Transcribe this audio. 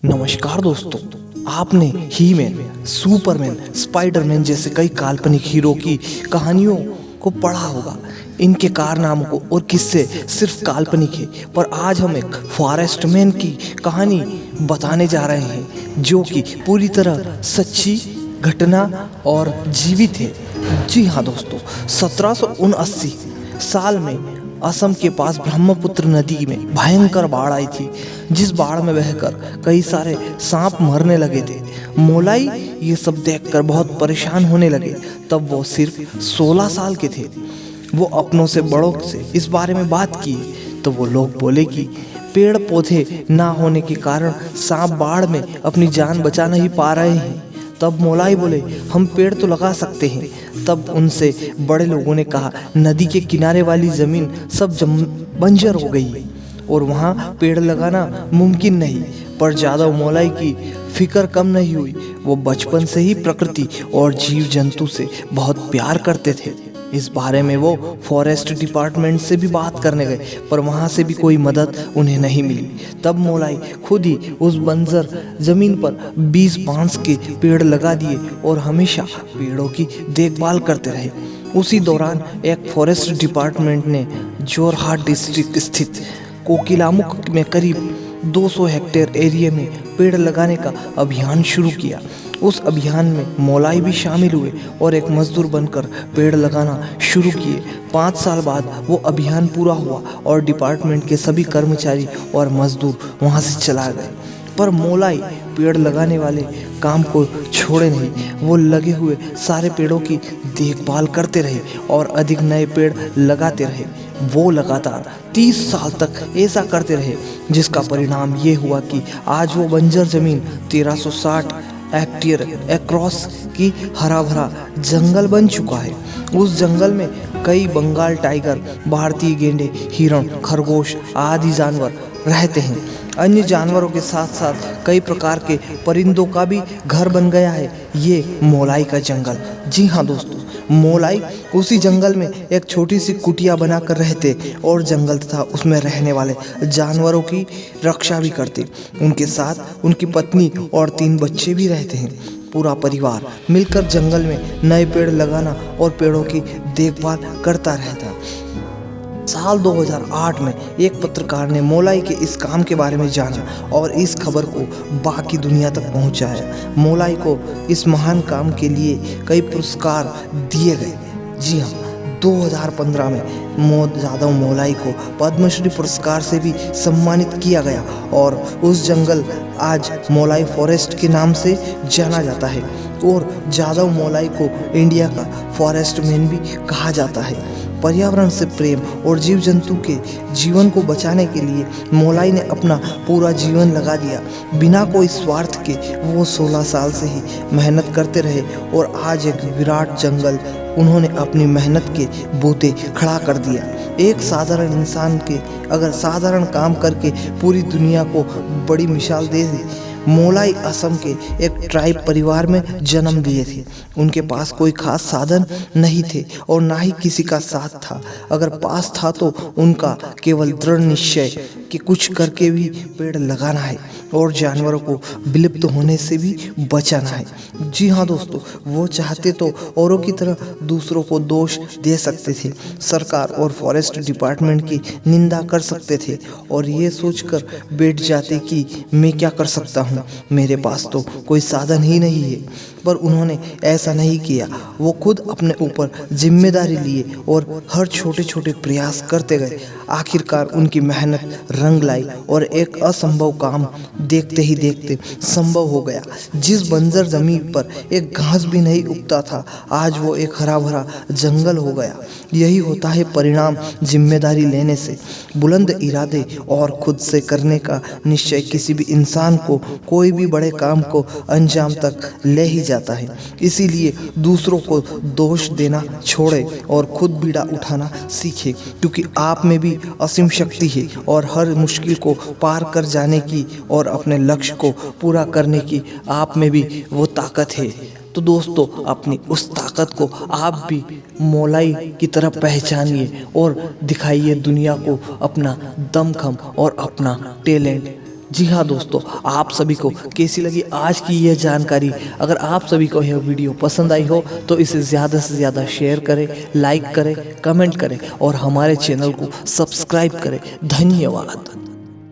नमस्कार दोस्तों, आपने ही मैन, सुपरमैन, स्पाइडरमैन जैसे कई काल्पनिक हीरो की कहानियों को पढ़ा होगा। इनके कारनामों को और किस्से सिर्फ काल्पनिक है, पर आज हम एक फॉरेस्ट मैन की कहानी बताने जा रहे हैं जो कि पूरी तरह सच्ची घटना और जीवित है। जी हाँ दोस्तों, 1779 साल में असम के पास ब्रह्मपुत्र नदी में भयंकर बाढ़ आई थी, जिस बाढ़ में बहकर कई सारे सांप मरने लगे थे। मोलाई ये सब देखकर बहुत परेशान होने लगे। तब वो सिर्फ 16 साल के थे। वो अपनों से बड़ों से इस बारे में बात की तो वो लोग बोले कि पेड़ पौधे ना होने के कारण सांप बाढ़ में अपनी जान बचा नहीं पा रहे हैं। तब मोलाई बोले, हम पेड़ तो लगा सकते हैं। तब उनसे बड़े लोगों ने कहा, नदी के किनारे वाली ज़मीन सब बंजर हो गई है और वहाँ पेड़ लगाना मुमकिन नहीं। पर जादव मोलाई की फिक्र कम नहीं हुई। वो बचपन से ही प्रकृति और जीव जंतु से बहुत प्यार करते थे। इस बारे में वो फॉरेस्ट डिपार्टमेंट से भी बात करने गए, पर वहाँ से भी कोई मदद उन्हें नहीं मिली। तब मोलाई खुद ही उस बंजर ज़मीन पर 20 बांस के पेड़ लगा दिए और हमेशा पेड़ों की देखभाल करते रहे। उसी दौरान एक फॉरेस्ट डिपार्टमेंट ने जोरहाट डिस्ट्रिक्ट स्थित कोकिलामुख में करीब 200 हेक्टेयर एरिया में पेड़ लगाने का अभियान शुरू किया। उस अभियान में मोलाई भी शामिल हुए और एक मजदूर बनकर पेड़ लगाना शुरू किए। 5 साल बाद वो अभियान पूरा हुआ और डिपार्टमेंट के सभी कर्मचारी और मजदूर वहाँ से चला गए। पर मोलाई पेड़ लगाने वाले काम को छोड़े नहीं। वो लगे हुए सारे पेड़ों की देखभाल करते रहे और अधिक नए पेड़ लगाते रहे। वो लगातार 30 साल तक ऐसा करते रहे, जिसका परिणाम ये हुआ कि आज वो बंजर जमीन 1360 हेक्टेयर एक्रॉस की हरा भरा जंगल बन चुका है। उस जंगल में कई बंगाल टाइगर, भारतीय गेंडे, हिरण, खरगोश आदि जानवर रहते हैं। अन्य जानवरों के साथ साथ कई प्रकार के परिंदों का भी घर बन गया है ये मोलाई का जंगल। जी हाँ दोस्तों, मोलाई उसी जंगल में एक छोटी सी कुटिया बनाकर रहते और जंगल तथा उसमें रहने वाले जानवरों की रक्षा भी करते। उनके साथ उनकी पत्नी और 3 बच्चे भी रहते हैं। पूरा परिवार मिलकर जंगल में नए पेड़ लगाना और पेड़ों की देखभाल करता रहता। साल 2008 में एक पत्रकार ने मोलाई के इस काम के बारे में जाना और इस खबर को बाकी दुनिया तक पहुंचाया। मोलाई को इस महान काम के लिए कई पुरस्कार दिए गए। जी हाँ, 2015 में जादव मोलाई को पद्मश्री पुरस्कार से भी सम्मानित किया गया और उस जंगल आज मोलाई फॉरेस्ट के नाम से जाना जाता है और जादव मोलाई को इंडिया का फॉरेस्ट मैन भी कहा जाता है। पर्यावरण से प्रेम और जीव जंतु के जीवन को बचाने के लिए मोलाई ने अपना पूरा जीवन लगा दिया। बिना कोई स्वार्थ के वो 16 साल से ही मेहनत करते रहे और आज एक विराट जंगल उन्होंने अपनी मेहनत के बूते खड़ा कर दिया। एक साधारण इंसान के अगर साधारण काम करके पूरी दुनिया को बड़ी मिसाल दे दी। मोलाई असम के एक ट्राइब परिवार में जन्म लिए थे। उनके पास कोई खास साधन नहीं थे और ना ही किसी का साथ था। अगर पास था तो उनका केवल दृढ़ निश्चय कि कुछ करके भी पेड़ लगाना है और जानवरों को विलुप्त होने से भी बचाना है। जी हाँ दोस्तों, वो चाहते तो औरों की तरह दूसरों को दोष दे सकते थे, सरकार और फॉरेस्ट डिपार्टमेंट की निंदा कर सकते थे और ये सोचकर बैठ जाते कि मैं क्या कर सकता हूँ, मेरे पास तो कोई साधन ही नहीं है। पर उन्होंने ऐसा नहीं किया। वो खुद अपने ऊपर जिम्मेदारी लिए और हर छोटे छोटे प्रयास करते गए। आखिरकार उनकी मेहनत रंग लाई और एक असंभव काम देखते ही देखते संभव हो गया। जिस बंजर जमीन पर एक घास भी नहीं उगता था, आज वो एक हरा भरा जंगल हो गया। यही होता है परिणाम जिम्मेदारी लेने से। बुलंद इरादे और खुद से करने का निश्चय किसी भी इंसान को कोई भी बड़े काम को अंजाम तक ले ही जाता है। इसीलिए दूसरों को दोष देना छोड़े और खुद बीड़ा उठाना सीखे, क्योंकि आप में भी असीम शक्ति है और हर मुश्किल को पार कर जाने की और अपने लक्ष्य को पूरा करने की आप में भी वो ताकत है। तो दोस्तों, अपनी उस ताकत को आप भी मोलाई की तरह पहचानिए और दिखाइए दुनिया को अपना दमखम और अपना टैलेंट। जी हाँ दोस्तों, आप सभी को कैसी लगी आज की यह जानकारी? अगर आप सभी को यह वीडियो पसंद आई हो तो इसे ज़्यादा से ज़्यादा शेयर करें, लाइक करें, कमेंट करें और हमारे चैनल को सब्सक्राइब करें। धन्यवाद।